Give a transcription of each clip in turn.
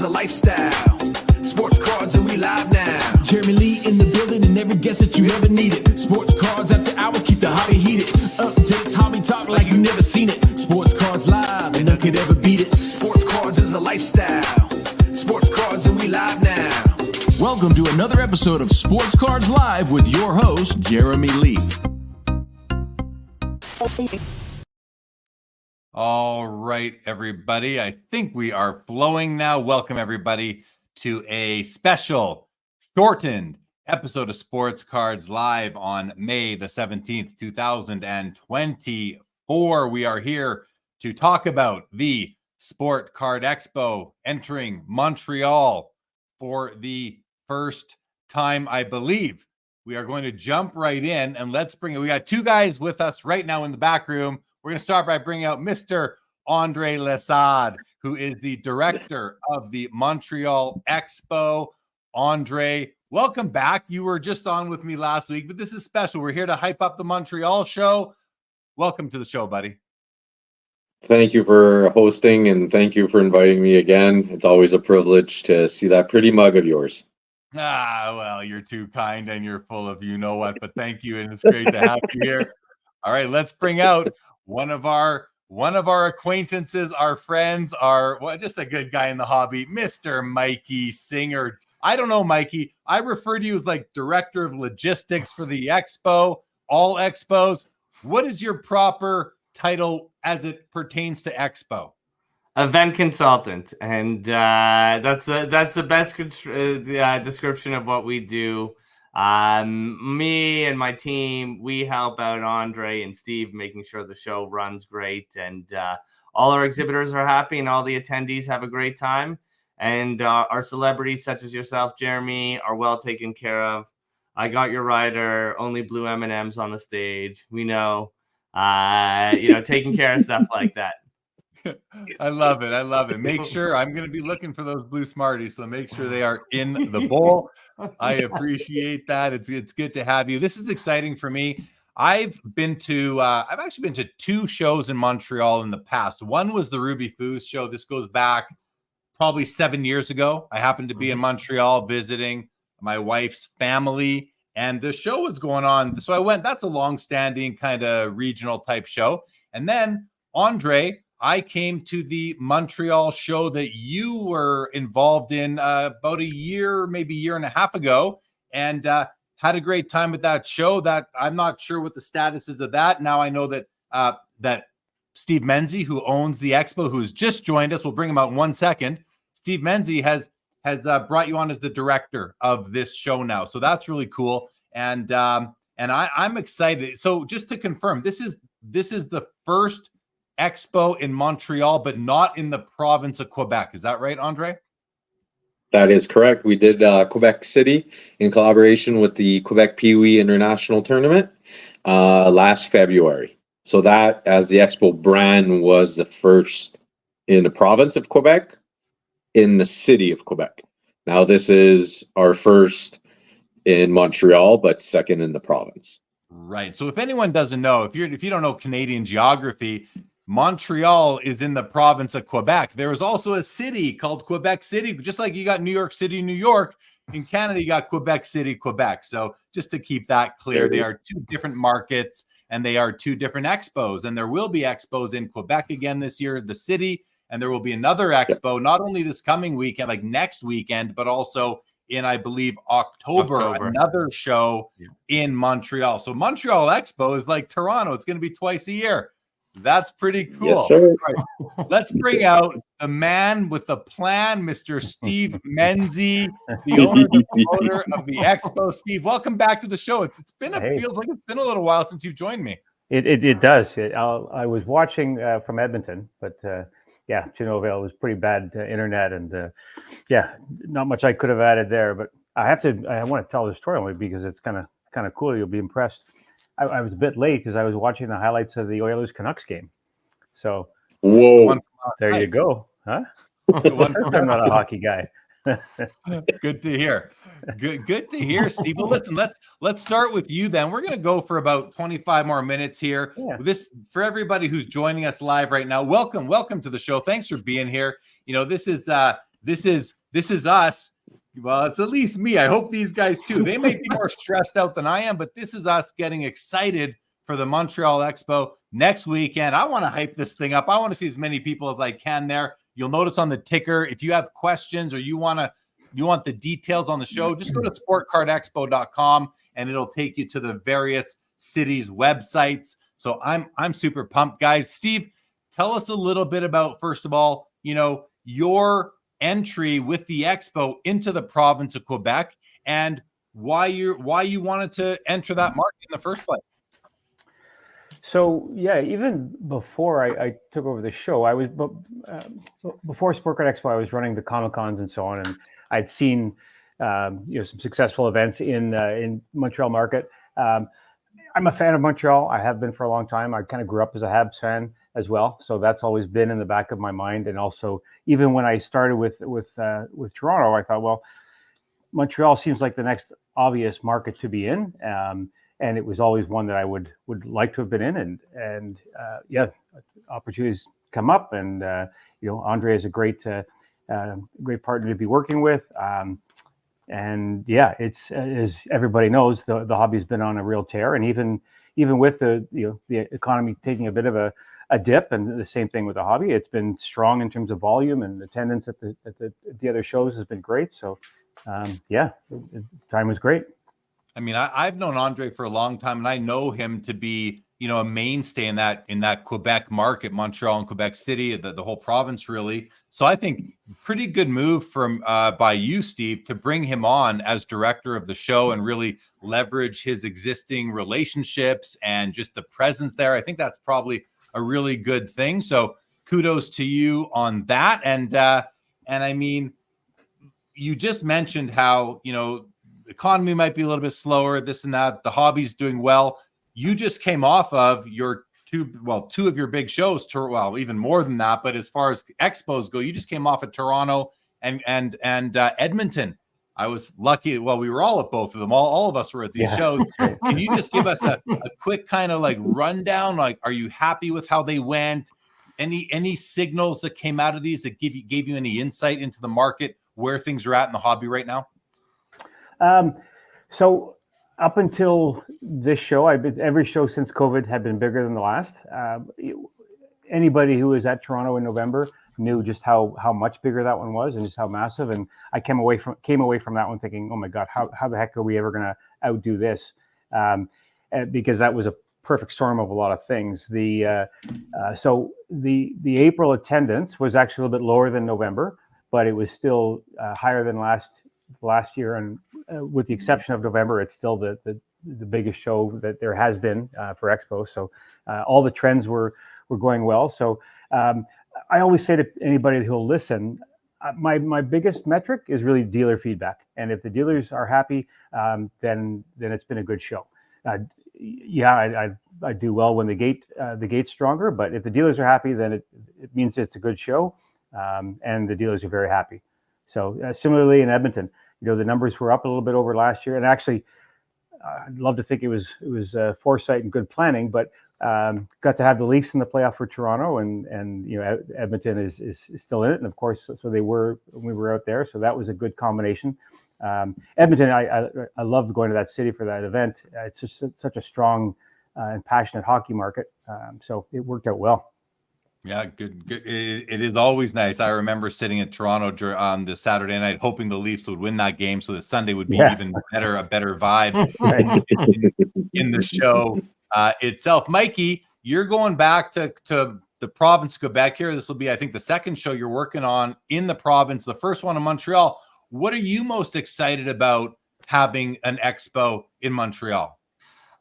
is a lifestyle. Sports cards and we live now. Jeremy Lee in the building and every guest that you ever needed. Sports cards after hours keep the hobby heated. Updates, hobby talk like you never seen it. Sports cards live and none could ever beat it. Sports cards is a lifestyle. Sports cards and we live now. Welcome to another episode of Sports Cards Live with your host, Jeremy Lee. All right, everybody. I think we are flowing now. Welcome, everybody, to a special, shortened episode of Sports Cards Live on May the 17th, 2024. We are here to talk about the Sport Card Expo entering Montreal for the first time, I believe. We are going to jump right in and let's bring it. We got two guys with us right now in the back room. We're going to start by bringing out Mr. Andre Lessard, who is the director of the Montreal Expo. Andre, welcome back. You were just on with me last week, but this is special. We're here to hype up the Montreal show. Welcome to the show, buddy. Thank you for hosting and thank you for inviting me again. It's always a privilege to see that pretty mug of yours. Well, you're too kind and you're full of you know what, but thank you. And it's great to have you here. All right, let's bring out one of our acquaintances, our friends, just a good guy in the hobby, Mr. Mikey Singer. I don't know, Mikey. I refer to you as like director of logistics for the expo, all expos. What is your proper title as it pertains to expo? Event consultant, and that's the best description of what we do. Me and my team, we help out Andre and Steve making sure the show runs great, and all our exhibitors are happy and all the attendees have a great time, and our celebrities such as yourself, Jeremy, are well taken care of. I got your rider, only blue M&Ms on the stage. We know, taking care of stuff like that. I love it. Make sure I'm going to be looking for those blue Smarties, so make sure they are in the bowl. I appreciate that. It's good to have you. This is exciting for me. I've actually been to two shows in Montreal in the past. One was the Ruby Foos show. This goes back probably 7 years ago. I happened to be in Montreal visiting my wife's family, and the show was going on. So I went. That's a long-standing kind of regional type show. And then Andre, I came to the Montreal show that you were involved in about a year, maybe a year and a half ago, and had a great time at that show. That I'm not sure what the status is of that. Now I know that that Steve Menzie, who owns the expo, who's just joined us, we'll bring him out in 1 second. Steve Menzie has brought you on as the director of this show now, so that's really cool. And I'm excited. So just to confirm, this is the first expo in Montreal, but not in the province of Quebec. Is that right, Andre? That is correct. We did Quebec City in collaboration with the Quebec Pee-wee International Tournament last February. So that, as the expo brand, was the first in the province of Quebec, in the city of Quebec. Now this is our first in Montreal, but second in the province. Right. So if anyone doesn't know, if you don't know Canadian geography, Montreal is in the province of Quebec. There is also a city called Quebec City, just like you got New York City, New York. In Canada, you got Quebec City, Quebec. So just to keep that clear, they are two different markets and they are two different expos. And there will be expos in Quebec again this year, the city, and there will be another expo, not only this coming weekend, like next weekend, but also in, I believe, October. Another show in Montreal. So Montreal Expo is like Toronto. It's going to be twice a year. That's pretty cool. Yes, sir. Right. Let's bring out the man with the plan, Mr. Steve Menzie, the owner and promoter of the Expo. Steve, welcome back to the show. Feels like it's been a little while since you've joined me. It does. I was watching from Edmonton, but Chinnoville was pretty bad internet, and not much I could have added there. But I want to tell the story only because it's kind of cool. You'll be impressed. I was a bit late because I was watching the highlights of the Oilers Canucks game. So, whoa, there you go, huh? I'm not a hockey guy. Good to hear. Good to hear, Steve. Well, listen, let's start with you then. We're going to go for about 25 more minutes here. Yeah. This, for everybody who's joining us live right now, welcome to the show. Thanks for being here. This is this is us. Well, it's at least me. I hope these guys too. They may be more stressed out than I am, but this is us getting excited for the Montreal Expo next weekend. I want to hype this thing up. I want to see as many people as I can there. You'll notice on the ticker, if you have questions or you want the details on the show, just go to sportcardexpo.com and it'll take you to the various cities' websites. So I'm super pumped, guys. Steve, tell us a little bit about, first of all, your entry with the Expo into the province of Quebec and why you wanted to enter that market in the first place. So yeah, even before I took over the show, I was before Sport Card Expo, I was running the Comic-Cons and so on, and I'd seen some successful events in Montreal market. I'm a fan of Montreal. I have been for a long time. I kind of grew up as a Habs fan as well, so that's always been in the back of my mind. And also, even when I started with Toronto, I thought, well, Montreal seems like the next obvious market to be in. And it was always one that I would like to have been in, and opportunities come up, and Andre is a great partner to be working with, and yeah, it's as everybody knows, the hobby's been on a real tear, and even with the economy taking a bit of a dip, and the same thing with the hobby, it's been strong in terms of volume, and attendance at the other shows has been great. So the time was great. I mean, I've known Andre for a long time, and I know him to be, a mainstay in that Quebec market, Montreal and Quebec City, the whole province, really. So I think pretty good move by you, Steve, to bring him on as director of the show and really leverage his existing relationships and just the presence there. I think that's probably a really good thing. So kudos to you on that. And I mean, you just mentioned how, economy might be a little bit slower, this and that. The hobby's doing well. You just came off of your two of your big shows, even more than that. But as far as expos go, you just came off of Toronto and Edmonton. I was lucky. Well, we were all at both of them. All of us were at these shows. Can you just give us a quick kind of like rundown? Like, are you happy with how they went? Any signals that came out of these that gave you any insight into the market, where things are at in the hobby right now? So up until this show, every show since COVID had been bigger than the last. Anybody who was at Toronto in November knew just how much bigger that one was and just how massive. And I came away from that one thinking, oh my God, how the heck are we ever going to outdo this? Because that was a perfect storm of a lot of things. So the April attendance was actually a little bit lower than November, but it was still higher than last year, and with the exception of November, it's still the biggest show that there has been for Expo. So all the trends were going well. So I always say to anybody who'll listen, my biggest metric is really dealer feedback, and if the dealers are happy, then it's been a good show. I do well when the gate's stronger, but if the dealers are happy, then it means it's a good show, and the dealers are very happy. So similarly in Edmonton, the numbers were up a little bit over last year, and actually, I'd love to think it was foresight and good planning, but got to have the Leafs in the playoff for Toronto, and Edmonton is still in it, and of course, so they were when we were out there, so that was a good combination. Edmonton, I loved going to that city for that event. It's just such a strong and passionate hockey market, so it worked out well. Yeah, good. It is always nice. I remember sitting in Toronto on the Saturday night, hoping the Leafs would win that game, so the Sunday would be even better, a better vibe in the show itself. Mikey, you're going back to the province of Quebec here. This will be, I think, the second show you're working on in the province, the first one in Montreal. What are you most excited about having an expo in Montreal?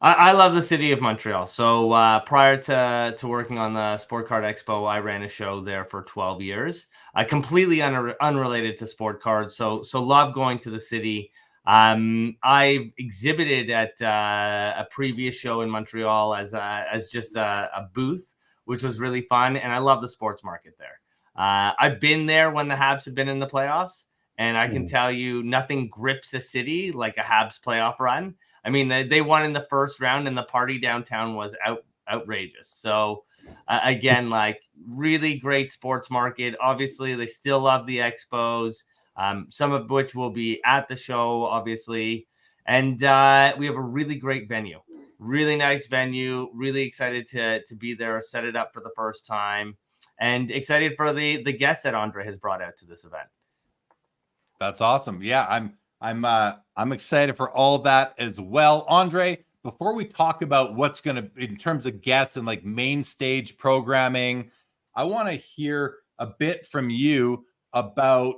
I love the city of Montreal. So prior to working on the Sport Card Expo, I ran a show there for 12 years. Completely unrelated to sport cards. So love going to the city. I exhibited at a previous show in Montreal as just a booth, which was really fun. And I love the sports market there. I've been there when the Habs have been in the playoffs. And I can tell you nothing grips a city like a Habs playoff run. I mean, they won in the first round, and the party downtown was outrageous. So again, like really great sports market. Obviously, they still love the expos, some of which will be at the show, obviously. And we have a really great venue, really nice venue, really excited to be there, set it up for the first time, and excited for the guests that Andre has brought out to this event. That's awesome. Yeah, I'm excited for all of that as well. Andre, before we talk about what's going to, in terms of guests and like main stage programming, I want to hear a bit from you about,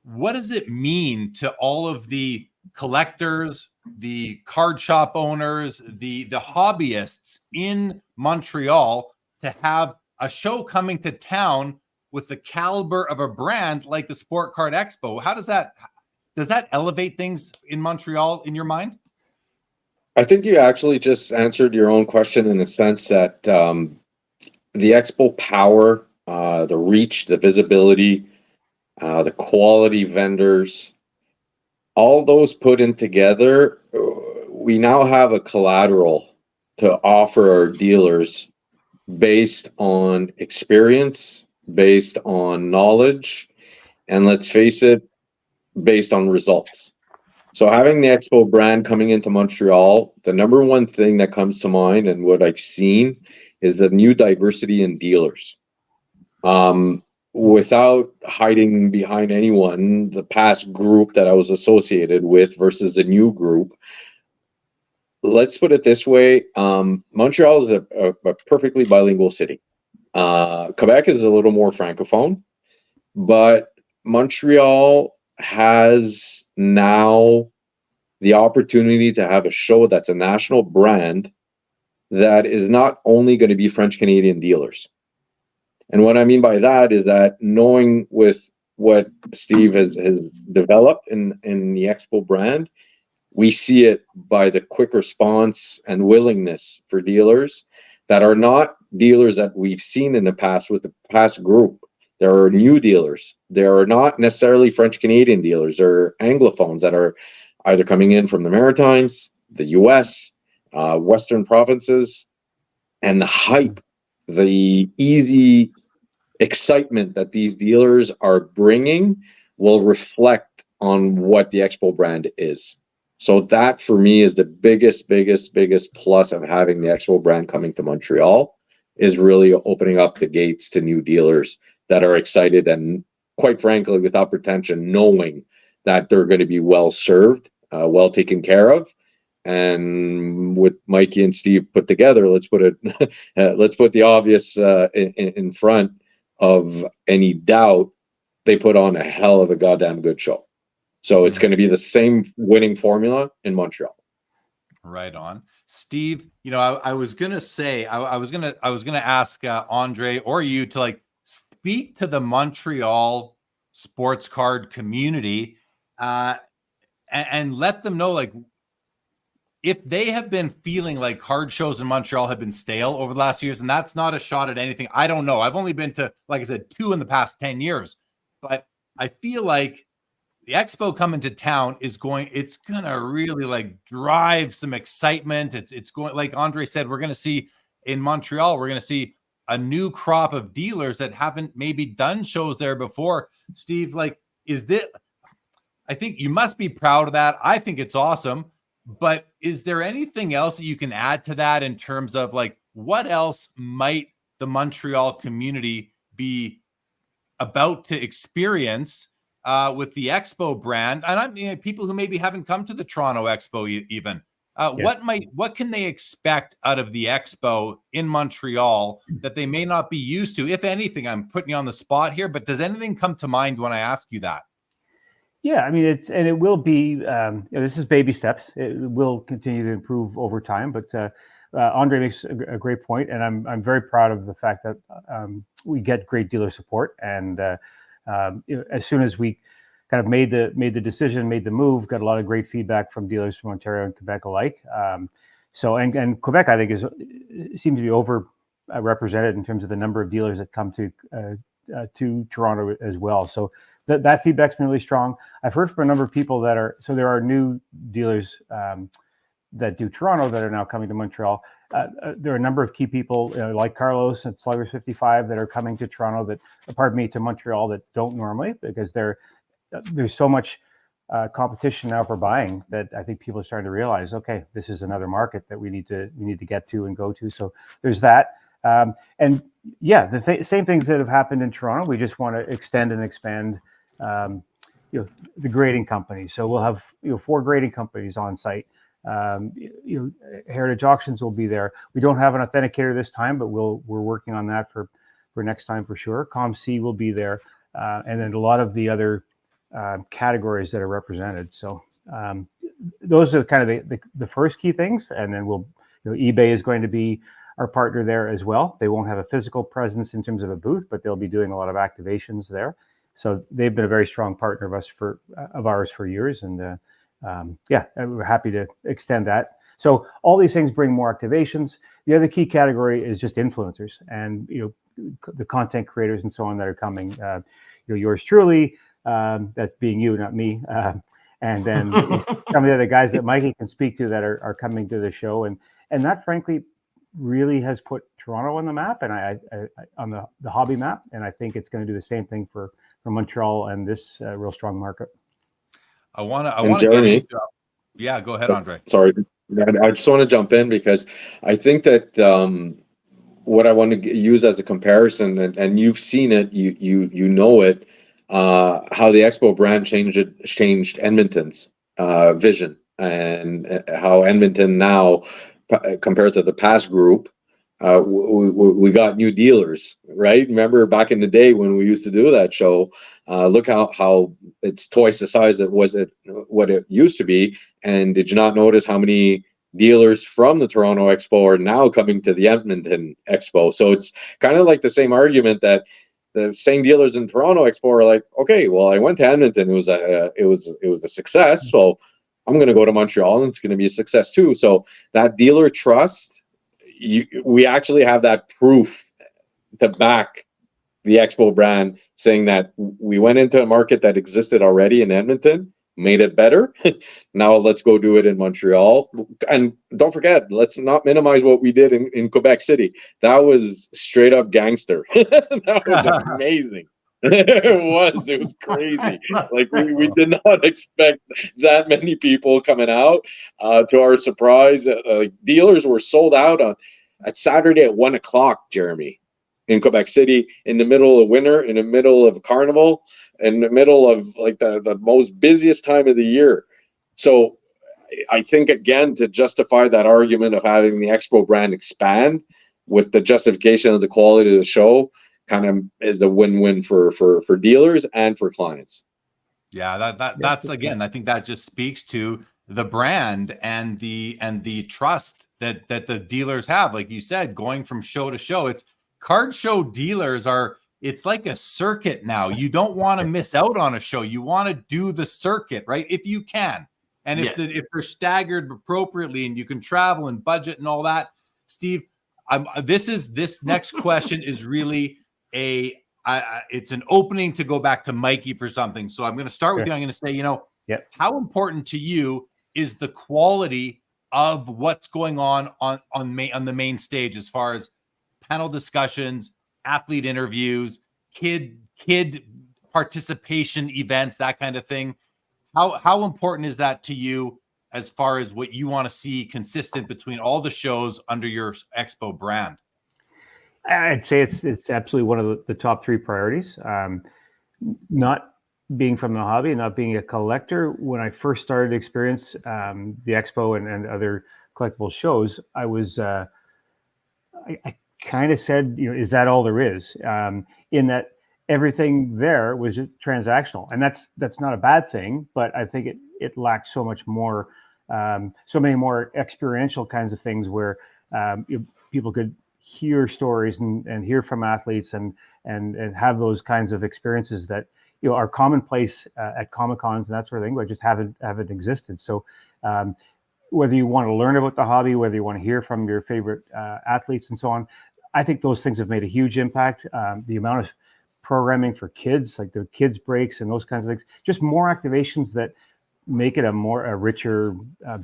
what does it mean to all of the collectors, the card shop owners, the hobbyists in Montreal to have a show coming to town with the caliber of a brand like the Sport Card Expo? How does that elevate things in Montreal in your mind? I think you actually just answered your own question in the sense that the Expo power, the reach, the visibility, the quality vendors, all those put in together, we now have a collateral to offer our dealers based on experience, based on knowledge, and let's face it, based on results. So having the Expo brand coming into Montreal, the number one thing that comes to mind and what I've seen is the new diversity in dealers. Without hiding behind anyone, the past group that I was associated with versus the new group, let's put it this way. Montreal is a perfectly bilingual city. Quebec is a little more francophone, but Montreal has now the opportunity to have a show that's a national brand that is not only going to be French Canadian dealers. And what I mean by that is that knowing with what Steve has developed in the Expo brand, we see it by the quick response and willingness for dealers that are not dealers that we've seen in the past with the past group. There are new dealers. There are not necessarily French Canadian dealers. There are Anglophones that are either coming in from the Maritimes, the US, Western provinces, and the hype, the easy excitement that these dealers are bringing will reflect on what the Expo brand is. So that for me is the biggest plus of having the Expo brand coming to Montreal, is really opening up the gates to new dealers that are excited and, quite frankly, without pretension, knowing that they're going to be well served, well taken care of. And with Mikey and Steve put together, let's put the obvious in front of any doubt. They put on a hell of a goddamn good show. So it's going to be the same winning formula in Montreal. Right on. Steve, I was going to say, I was going to ask Andre or you to like speak to the Montreal sports card community and let them know, like, if they have been feeling like card shows in Montreal have been stale over the last years, and that's not a shot at anything. I don't know. I've only been to, like I said, 2 in the past 10 years, but I feel like the Expo coming to town it's going to really like drive some excitement. It's going, like Andre said, we're going to see in Montreal, we're going to see a new crop of dealers that haven't maybe done shows there before. Steve, like, I think you must be proud of that. I think it's awesome. But is there anything else that you can add to that in terms of like, what else might the Montreal community be about to experience with the Expo brand? And I mean, people who maybe haven't come to the Toronto Expo even. What can they expect out of the Expo in Montreal that they may not be used to? If anything, I'm putting you on the spot here, but does anything come to mind when I ask you that? Yeah, I mean, it will be, this is baby steps. It will continue to improve over time, but Andre makes a great point, and I'm very proud of the fact that we get great dealer support. And as soon as we kind of made the decision, made the move, got a lot of great feedback from dealers from Ontario and Quebec alike. And Quebec, I think, seems to be over represented in terms of the number of dealers that come to Toronto as well. So that feedback's been really strong. I've heard from a number of people there are new dealers that do Toronto that are now coming to Montreal, there are a number of key people like Carlos at Sluggers 55 that are coming to Toronto to Montreal that don't normally, because there's so much competition now for buying that I think people are starting to realize, okay, this is another market that we need to get to and go to. So there's that. And yeah, the same things that have happened in Toronto, we just want to extend and expand, the grading companies. So we'll have 4 grading companies on site. Heritage Auctions will be there. We don't have an authenticator this time, but we're working on that for next time for sure. ComC will be there, and then a lot of the other categories that are represented. So those are kind of the first key things, and then eBay is going to be our partner there as well. They won't have a physical presence in terms of a booth, but they'll be doing a lot of activations there. So they've been a very strong partner of ours for years, and we're happy to extend that. So all these things bring more activations. The other key category is just influencers and the content creators and so on that are coming. Yours truly, that's being you, not me, and then some of the other guys that Mikey can speak to that are coming to the show, and that frankly really has put Toronto on the map, and I on the hobby map, and I think it's going to do the same thing for Montreal and this real strong market. I want to get into. Yeah, go ahead, Andre. Sorry, I just want to jump in because I think that what I want to use as a comparison, and you've seen it, you know it, how the Expo brand changed Edmonton's vision, and how Edmonton now, compared to the past group, we got new dealers, right? Remember back in the day when we used to do that show, look how it's twice the size it was what it used to be. And did you not notice how many dealers from the Toronto Expo are now coming to the Edmonton Expo? So it's kind of like the same argument that the same dealers in Toronto Expo are like, okay, well, I went to Edmonton, it was a success, so I'm going to go to Montreal and it's going to be a success too. So that dealer trust, we actually have that proof to back the Expo brand, saying that we went into a market that existed already in Edmonton, made it better. Now let's go do it in Montreal. And don't forget, let's not minimize what we did in Quebec City. That was straight up gangster. That was amazing. It was crazy. Like we did not expect that many people coming out. To our surprise, dealers were sold out at Saturday at 1:00, Jeremy, in Quebec City, in the middle of winter, in the middle of carnival, in the middle of like the most busiest time of the year. So I think, again, to justify that argument of having the Expo brand expand with the justification of the quality of the show, kind of is a win-win for dealers and for clients. Yeah, that's again, I think that just speaks to the brand and the trust that the dealers have. Like you said, going from show to show, it's card show dealers it's like a circuit now. You don't want to miss out on a show. You want to do the circuit, right? If you can. And if they're staggered appropriately and you can travel and budget and all that, Steve, this next question is really it's an opening to go back to Mikey for something. So I'm going to start with you. I'm going to say, how important to you is the quality of what's going on the main stage, as far as panel discussions, athlete interviews, kid participation events, that kind of thing? How important is that to you as far as what you want to see consistent between all the shows under your Expo brand? I'd say it's absolutely one of the top 3 priorities. Not being from the hobby, not being a collector, when I first started to experience the Expo and other collectible shows, I was I kind of said, is that all there is? In that everything there was transactional, and that's not a bad thing, but I think it lacked so much more, so many more experiential kinds of things where people could hear stories and hear from athletes and have those kinds of experiences that are commonplace at Comic-Cons and that sort of thing, but just haven't existed. So whether you want to learn about the hobby, whether you want to hear from your favorite athletes and so on, I think those things have made a huge impact. The amount of programming for kids, like the kids breaks and those kinds of things, just more activations that make it a richer,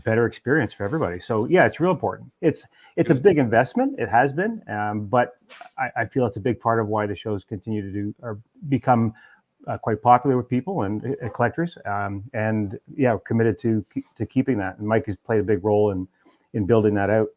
better experience for everybody. So yeah, it's real important. It's a big investment. It has been, but I feel it's a big part of why the shows continue to do or become quite popular with people and collectors. And yeah, committed to keeping that. And Mike has played a big role in building that out.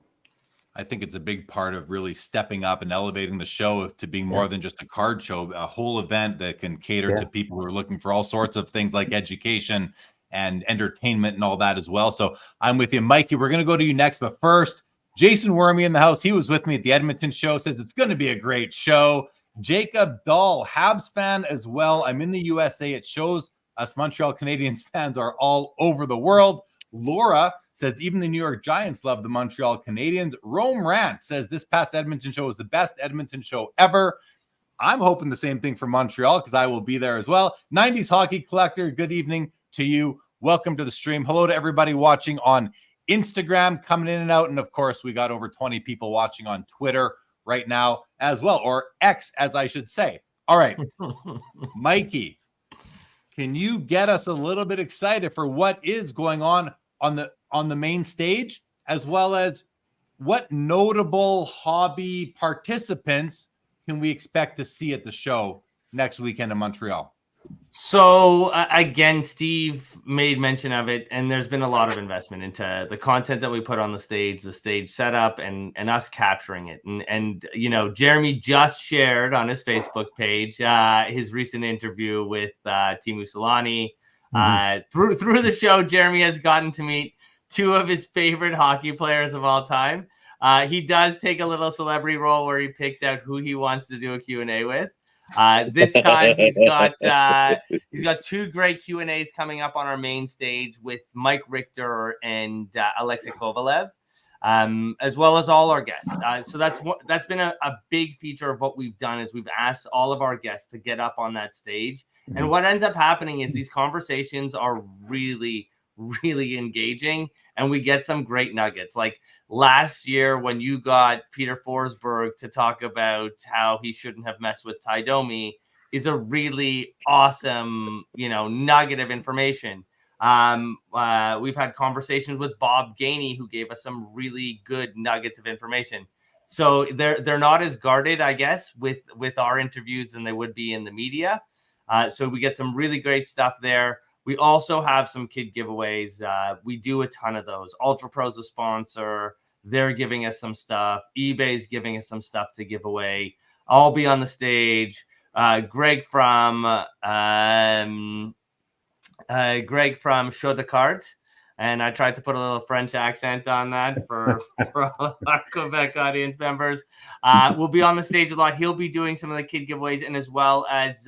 I think it's a big part of really stepping up and elevating the show to being more than just a card show, a whole event that can cater to people who are looking for all sorts of things like education and entertainment and all that as well. So I'm with you, Mikey. We're going to go to you next. But first, Jason Wormy in the house. He was with me at the Edmonton show, says it's going to be a great show. Jacob Dahl, Habs fan as well. I'm in the USA. It shows us Montreal Canadiens fans are all over the world. Laura says even the New York Giants love the Montreal Canadiens. Rome Rant says this past Edmonton show was the best Edmonton show ever. I'm hoping the same thing for Montreal because I will be there as well. 90s Hockey Collector, good evening to you. Welcome to the stream. Hello to everybody watching on Instagram, coming in and out. And of course, we got over 20 people watching on Twitter right now as well, or X, as I should say. All right, Mikey, can you get us a little bit excited for what is going on the main stage, as well as what notable hobby participants can we expect to see at the show next weekend in Montreal? So again, Steve made mention of it, and there's been a lot of investment into the content that we put on the stage setup, and us capturing it. And you know, Jeremy just shared on his Facebook page his recent interview with Teemu Selanne. Through the show, Jeremy has gotten to meet two of his favorite hockey players of all time. He does take a little celebrity role where he picks out who he wants to do a Q&A with. This time he's got two great Q&As coming up on our main stage with Mike Richter and Alexei Kovalev, as well as all our guests. So that's been a big feature of what we've done is we've asked all of our guests to get up on that stage. And what ends up happening is these conversations are really, really engaging, and we get some great nuggets. Like last year when you got Peter Forsberg to talk about how he shouldn't have messed with Ty Domi is a really awesome, nugget of information. We've had conversations with Bob Gainey, who gave us some really good nuggets of information. So they're not as guarded, I guess, with our interviews than they would be in the media. So we get some really great stuff there. We also have some kid giveaways. We do a ton of those. Ultra Pro's a sponsor. They're giving us some stuff. eBay's giving us some stuff to give away. I'll be on the stage. Greg from Show de Cartes. And I tried to put a little French accent on that for all of our Quebec audience members. We'll be on the stage a lot. He'll be doing some of the kid giveaways, and as well as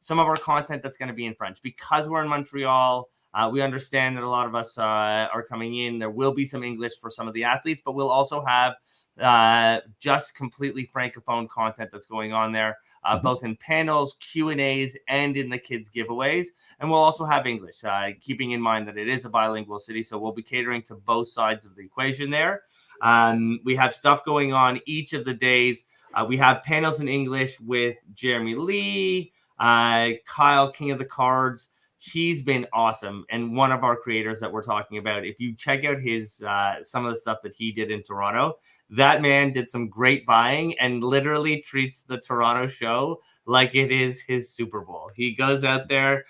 some of our content that's going to be in French. Because we're in Montreal, we understand that a lot of us are coming in. There will be some English for some of the athletes, but we'll also have just completely francophone content that's going on there, both in panels, Q&As, and in the kids giveaways. And we'll also have English, keeping in mind that it is a bilingual city. So we'll be catering to both sides of the equation there. We have stuff going on each of the days. We have panels in English with Jeremy Lee, Kyle, King of the Cards. He's been awesome, and one of our creators that we're talking about. If you check out his some of the stuff that he did in Toronto, that man did some great buying and literally treats the Toronto show like it is his Super Bowl. He goes out there,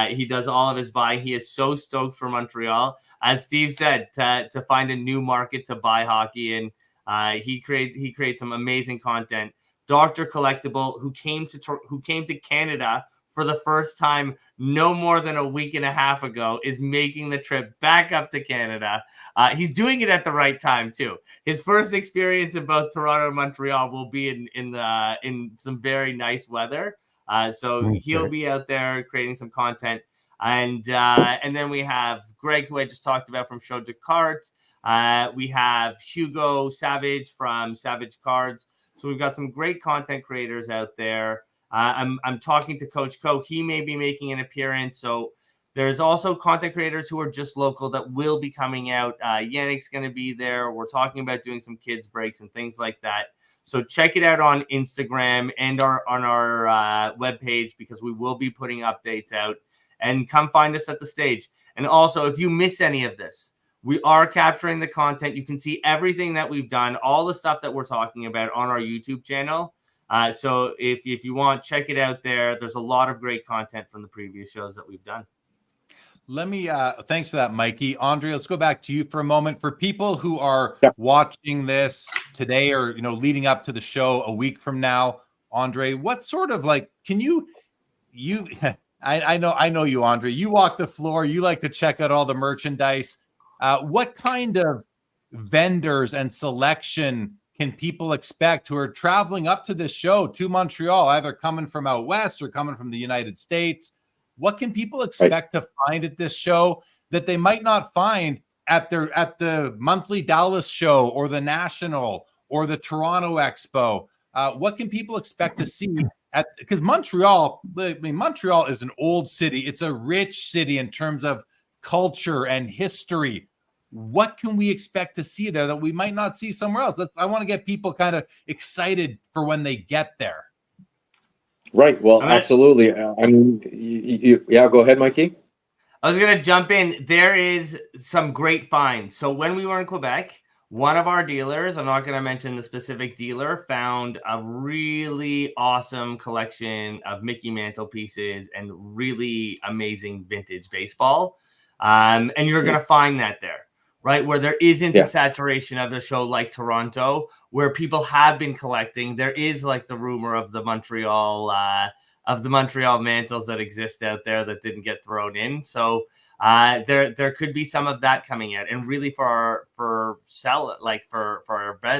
he does all of his buying. He is so stoked for Montreal, as Steve said, to find a new market to buy hockey in. He creates some amazing content. Dr. Collectible, who came to Canada for the first time no more than a week and a half ago, is making the trip back up to Canada. He's doing it at the right time too. His first experience in both Toronto and Montreal will be in some very nice weather. So he'll be out there creating some content. And then we have Greg, who I just talked about from Show de Cartes. We have Hugo Savage from Savage Cards. So we've got some great content creators out there. I'm talking to Coach Coke. He may be making an appearance. So there's also content creators who are just local that will be coming out. Yannick's going to be there. We're talking about doing some kids breaks and things like that. So check it out on Instagram and on our webpage, because we will be putting updates out. And come find us at the stage. And also, if you miss any of this, we are capturing the content. You can see everything that we've done, all the stuff that we're talking about on our YouTube channel. So if you want, check it out there. There's a lot of great content from the previous shows that we've done. Let me, thanks for that, Mikey. Andre, let's go back to you for a moment. For people who are watching this today or, leading up to the show a week from now, Andre, what sort of can you, I know you, Andre, you walk the floor, you like to check out all the merchandise. What kind of vendors and selection can people expect who are traveling up to this show to Montreal, either coming from out west or coming from the United States? What can people expect to find at this show that they might not find at the monthly Dallas show or the National or the Toronto Expo? What can people expect to see because Montreal is an old city. It's a rich city in terms of culture and history. What can we expect to see there that we might not see somewhere else? I want to get people kind of excited for when they get there. Right. Well, absolutely. Go ahead, Mikey. I was going to jump in. There is some great finds. So when we were in Quebec, one of our dealers, I'm not going to mention the specific dealer, found a really awesome collection of Mickey Mantle pieces and really amazing vintage baseball. And you're going to find that there, right? Where there isn't a saturation of a show like Toronto, where people have been collecting. There is the rumor of the Montreal mantles that exist out there that didn't get thrown in. So there could be some of that coming out, and really for our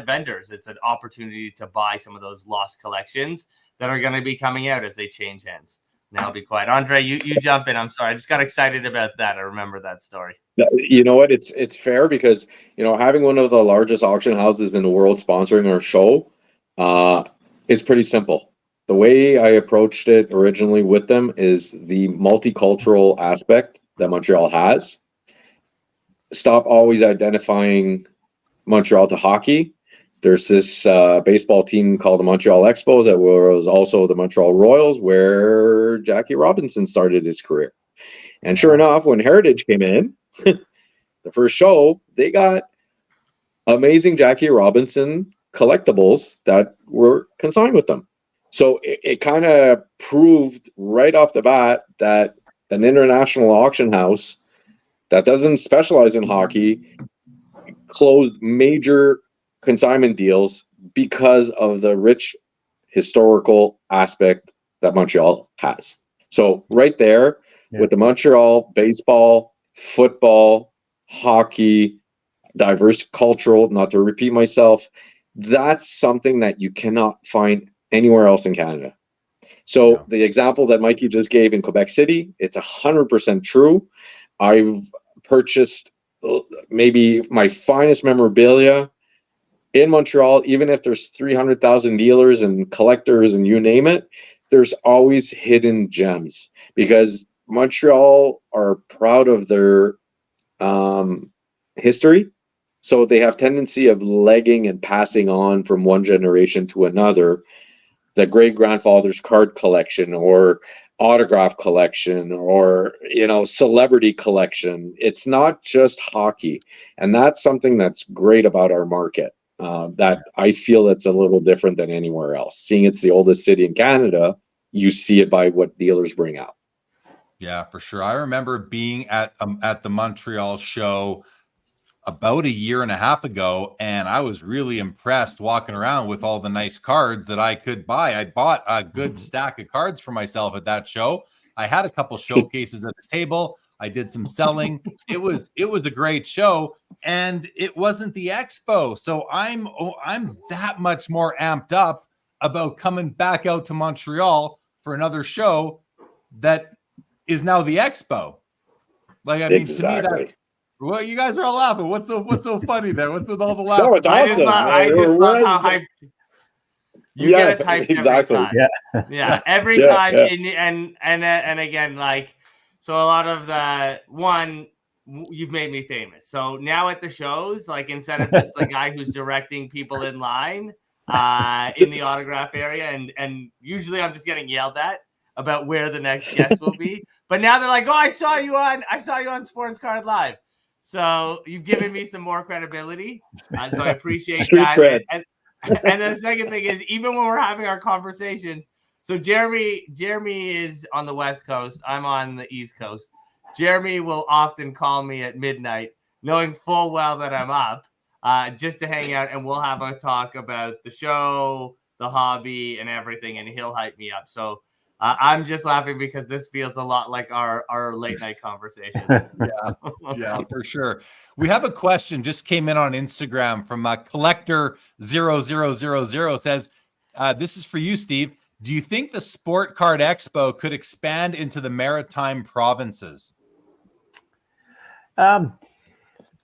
vendors, it's an opportunity to buy some of those lost collections that are going to be coming out as they change hands. Now I'll be quiet. Andre, you jump in. I'm sorry. I just got excited about that. I remember that story. You know what? It's fair because, having one of the largest auction houses in the world sponsoring our show is pretty simple. The way I approached it originally with them is the multicultural aspect that Montreal has. Stop always identifying Montreal to hockey. There's this baseball team called the Montreal Expos that was also the Montreal Royals, where Jackie Robinson started his career. And sure enough, when Heritage came in, the first show, they got amazing Jackie Robinson collectibles that were consigned with them. So it kind of proved right off the bat that an international auction house that doesn't specialize in hockey closed major consignment deals because of the rich historical aspect that Montreal has. So right there with the Montreal baseball, football, hockey, diverse cultural, not to repeat myself, that's something that you cannot find anywhere else in Canada. So the example that Mikey just gave in Quebec City, it's 100% true. I've purchased maybe my finest memorabilia in Montreal. Even if there's 300,000 dealers and collectors and you name it, there's always hidden gems because Montreal are proud of their history. So they have tendency of legging and passing on from one generation to another the great grandfather's card collection or autograph collection or celebrity collection. It's not just hockey, and that's something that's great about our market that I feel it's a little different than anywhere else. Seeing it's the oldest city in Canada, you see it by what dealers bring out. Yeah, for sure. I remember being at the Montreal show about a year and a half ago, and I was really impressed walking around with all the nice cards that I could buy. I bought a good stack of cards for myself at that show. I had a couple showcases at the table. I did some selling. It was a great show, and it wasn't the expo. So I'm that much more amped up about coming back out to Montreal for another show that is now the expo. To me that. Well, you guys are all laughing. What's so funny there? What's with all the laughing? No, it's awesome. I just love how hyped you get us hyped every time. Yeah, every time. And again, so a lot of you've made me famous. So now at the shows, instead of just the guy who's directing people in line in the autograph area, and usually I'm just getting yelled at. about where the next guest will be. But now they're like, "Oh, I saw you on Sports Card Live." So you've given me some more credibility. So I appreciate Street that. cred. And then the second thing is, even when we're having our conversations, so Jeremy is on the West Coast. I'm on the East Coast. Jeremy will often call me at midnight, knowing full well that I'm up, just to hang out, and we'll have a talk about the show, the hobby, and everything, and he'll hype me up. So I'm just laughing because this feels a lot like our late night conversations. Yeah, for sure. We have a question just came in on Instagram from collector 0000 says, this is for you, Steve. Do you think the Sport Card Expo could expand into the maritime provinces?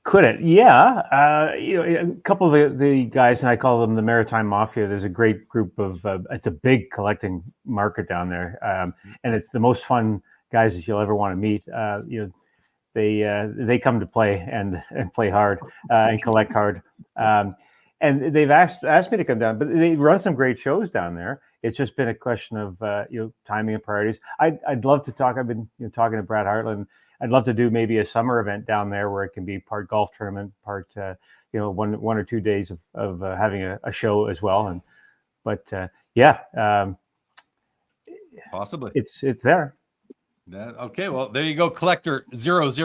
Could it? Yeah. A couple of the guys, and I call them the Maritime Mafia. There's a great group of. It's a big collecting market down there, and it's the most fun guys that you'll ever want to meet. They come to play and play hard and collect hard. And they've asked me to come down, but they run some great shows down there. It's just been a question of timing and priorities. I'd love to talk. I've been talking to Brad Hartland. I'd love to do maybe a summer event down there where it can be part golf tournament, part one or 2 days of having a show as well. Possibly it's there. Okay, well, there you go, collector 0000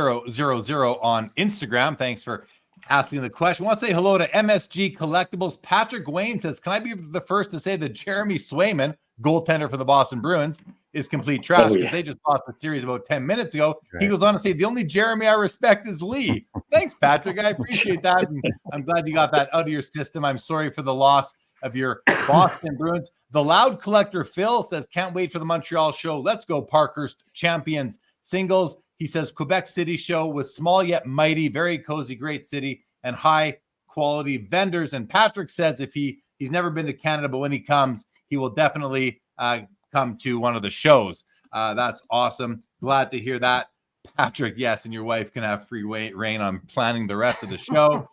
on Instagram. Thanks for asking the question. I want to say hello to MSG Collectibles. Patrick Wayne says, can I be the first to say that Jeremy Swayman, goaltender for the Boston Bruins, is complete trash because they just lost the series about 10 minutes ago. Right. He goes on to say, the only Jeremy I respect is Lee. Thanks, Patrick. I appreciate that. And I'm glad you got that out of your system. I'm sorry for the loss of your Boston Bruins. The Loud Collector Phil says, can't wait for the Montreal show. Let's go, Parkhurst champions singles. He says, Quebec City show was small yet mighty, very cozy, great city, and high quality vendors. And Patrick says if he's never been to Canada, but when he comes, he will definitely come to one of the shows. That's awesome. Glad to hear that, Patrick. Yes, and your wife can have free reign on planning the rest of the show.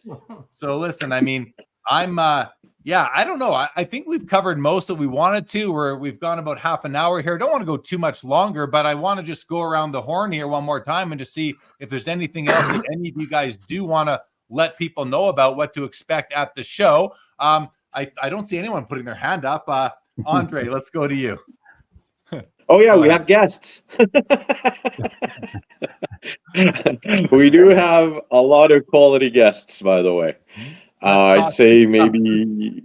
So listen, I mean, I don't know. I think we've covered most that we wanted to. We've gone about half an hour here. Don't want to go too much longer, but I want to just go around the horn here one more time and just see if there's anything else that any of you guys do want to let people know about what to expect at the show. I don't see anyone putting their hand up. Andre, let's go to you. Oh yeah, we have guests. We do have a lot of quality guests, by the way. I'd say maybe.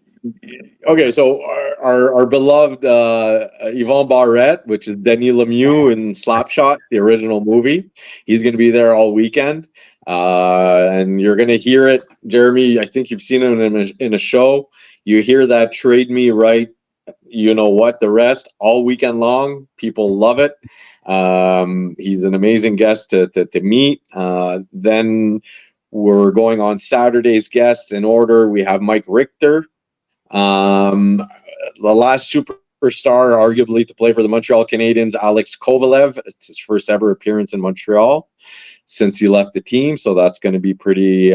Okay, so our beloved Yvon Barrette, which is Denis Lemieux in Slapshot, the original movie. He's going to be there all weekend, and you're going to hear it, Jeremy. I think you've seen him in a show. You hear that "Trade Me Right." You know what? The rest all weekend long. People love it. He's an amazing guest to meet. Then we're going on Saturday's guests in order. We have Mike Richter, the last superstar, arguably, to play for the Montreal Canadiens, Alex Kovalev. It's his first ever appearance in Montreal since he left the team, so that's going to be pretty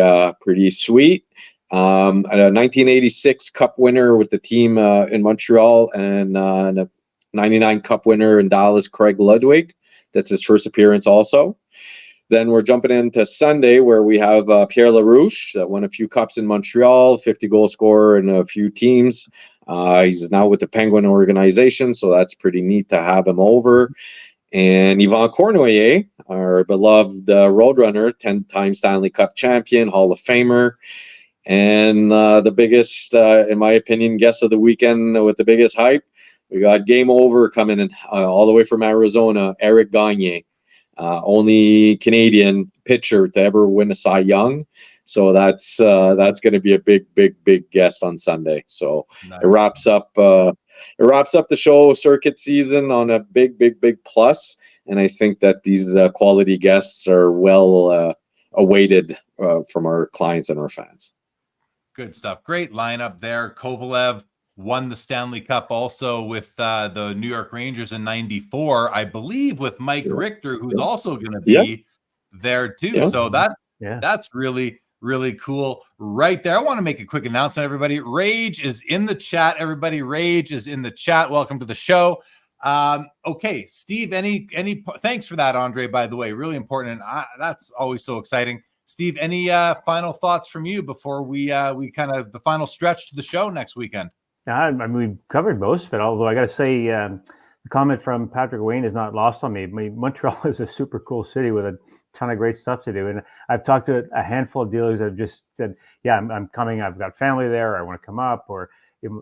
sweet. A 1986 Cup winner with the team in Montreal, and a 99 Cup winner in Dallas, Craig Ludwig. That's his first appearance also. Then we're jumping into Sunday, where we have Pierre LaRouche, that won a few cups in Montreal, 50-goal scorer in a few teams. He's now with the Penguin organization, so that's pretty neat to have him over. And Yvan Cournoyer, our beloved Roadrunner, 10-time Stanley Cup champion, Hall of Famer. And the biggest, in my opinion, guest of the weekend with the biggest hype, we got Game Over coming in all the way from Arizona, Eric Gagne. Only Canadian pitcher to ever win a Cy Young, so that's going to be a big guest on Sunday. So nice. It wraps up the show circuit season on a big plus, and I think that these quality guests are well awaited from our clients and our fans. Good stuff. Great lineup there. Kovalev won the Stanley Cup also with the New York Rangers in '94, I believe, with Mike Richter, who's also going to be there too. Yeah. So that's really cool right there. I want to make a quick announcement, everybody. Rage is in the chat. Everybody, Rage is in the chat. Welcome to the show. Okay, Steve, any thanks for that, Andre, by the way, really important. And that's always so exciting. Steve, any final thoughts from you before we kind of the final stretch to the show next weekend? I mean, we've covered most of it, although I got to say, the comment from Patrick Wayne is not lost on me. I mean, Montreal is a super cool city with a ton of great stuff to do. And I've talked to a handful of dealers that have just said, yeah, I'm coming. I've got family there. I want to come up, or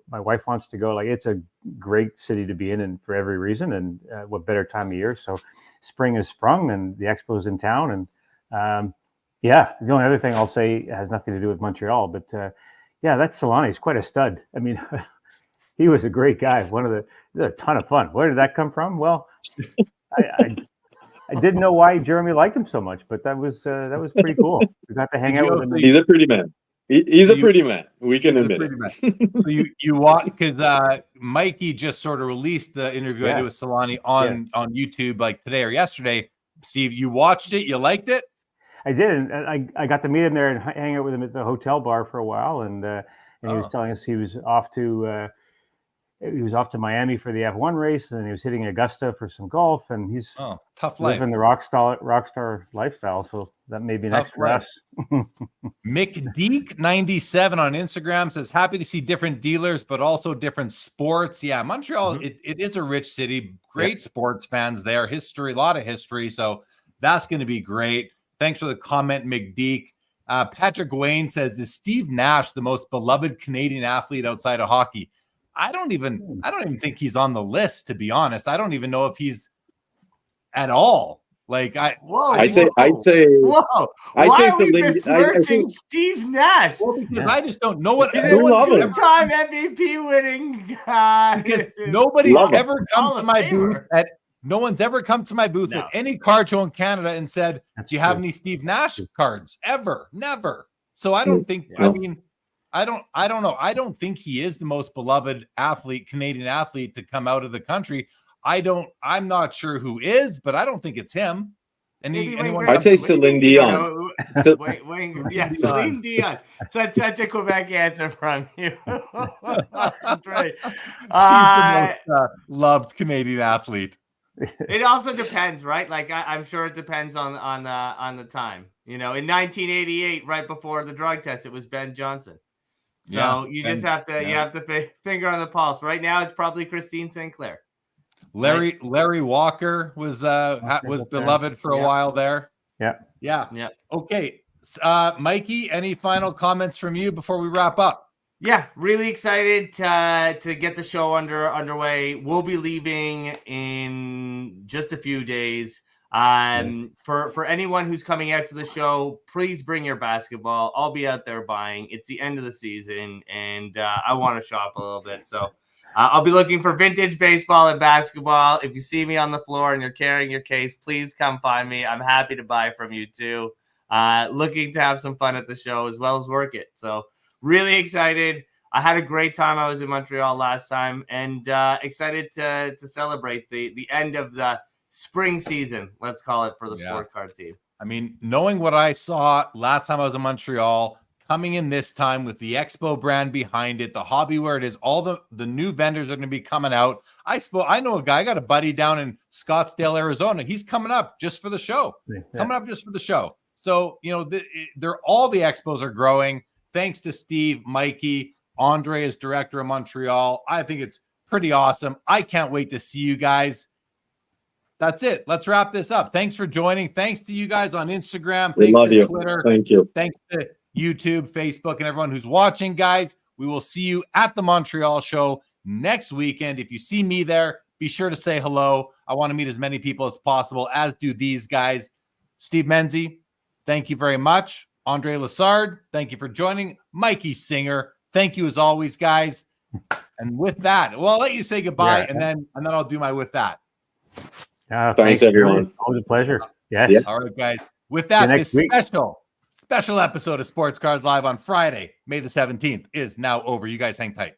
my wife wants to go. Like, it's a great city to be in, and for every reason. And what better time of year? So spring has sprung and the Expo's in town. And yeah, the only other thing I'll say has nothing to do with Montreal, but yeah, that Solani is quite a stud. I mean, he was a great guy. It was a ton of fun. Where did that come from? Well, I didn't know why Jeremy liked him so much, but that was pretty cool. We got to hang out with him. He's a pretty man. He's a pretty man. We can admit it. So you watch, because Mikey just sort of released the interview I did with Solani on YouTube like today or yesterday. Steve, you watched it. You liked it. I did, and I got to meet him there and hang out with him at the hotel bar for a while, and he was telling us he was off to Miami for the F1 race, and he was hitting Augusta for some golf, and he's tough life, living the rock star lifestyle. So that may be next for us. Mick Deek 97 on Instagram says, happy to see different dealers, but also different sports. Yeah, Montreal, it is a rich city, great sports fans there, history, a lot of history. So that's going to be great. Thanks for the comment, McDeek. Patrick Wayne says, is Steve Nash the most beloved Canadian athlete outside of hockey? I don't even think he's on the list, to be honest. I don't even know if he's at all. Like I'd say whoa. Why are we besmirching Steve Nash? Well, because I just don't know what he's a two-time MVP winning guy. Because nobody's ever come to my booth at no one's ever come to my booth at any card show in Canada and said, do you have any Steve Nash cards? Ever. Never. So I don't think, I mean, I don't know. I don't think he is the most beloved athlete, Canadian athlete, to come out of the country. I'm not sure who is, but I don't think it's him. Anyone? I'd say Celine Dion. Celine Dion. Such a Quebec answer from you. Right. She's the most loved Canadian athlete. It also depends, right? Like I'm sure it depends on the time. You know, in 1988, right before the drug test, it was Ben Johnson. So you just have to you have to finger on the pulse. Right now, it's probably Christine Sinclair. Larry Walker was beloved for a while there. Yeah. Okay, Mikey, any final comments from you before we wrap up? Yeah, really excited to get the show underway. We'll be leaving in just a few days. For anyone who's coming out to the show, please bring your basketball. I'll be out there buying. It's the end of the season, and I want to shop a little bit. So I'll be looking for vintage baseball and basketball. If you see me on the floor and you're carrying your case, please come find me. I'm happy to buy from you too. Looking to have some fun at the show as well as work it. So really excited. I had a great time. I was in Montreal last time, and excited to celebrate the end of the spring season, let's call it, for the sport card team. I mean, knowing what I saw last time I was in Montreal, coming in this time with the Expo brand behind it, the hobby where it is, all the new vendors are going to be coming out. I know a guy, I got a buddy down in Scottsdale, Arizona. He's coming up just for the show. So, you know, all the Expos are growing. Thanks to Steve, Mikey, Andre as director of Montreal. I think it's pretty awesome. I can't wait to see you guys. That's it. Let's wrap this up. Thanks for joining. Thanks to you guys on Instagram. Thanks to Twitter. Thank you. Thanks to YouTube, Facebook, and everyone who's watching, guys. We will see you at the Montreal show next weekend. If you see me there, be sure to say hello. I want to meet as many people as possible, as do these guys. Steve Menzie, thank you very much. Andre Lessard, thank you for joining. Mikey Singer, thank you as always, guys. And with that, well, I'll let you say goodbye, and then I'll do my with that. Thanks, everyone. Always a pleasure. Yes. All right, guys. With that, this special episode of Sports Cards Live on Friday, May the 17th, is now over. You guys hang tight.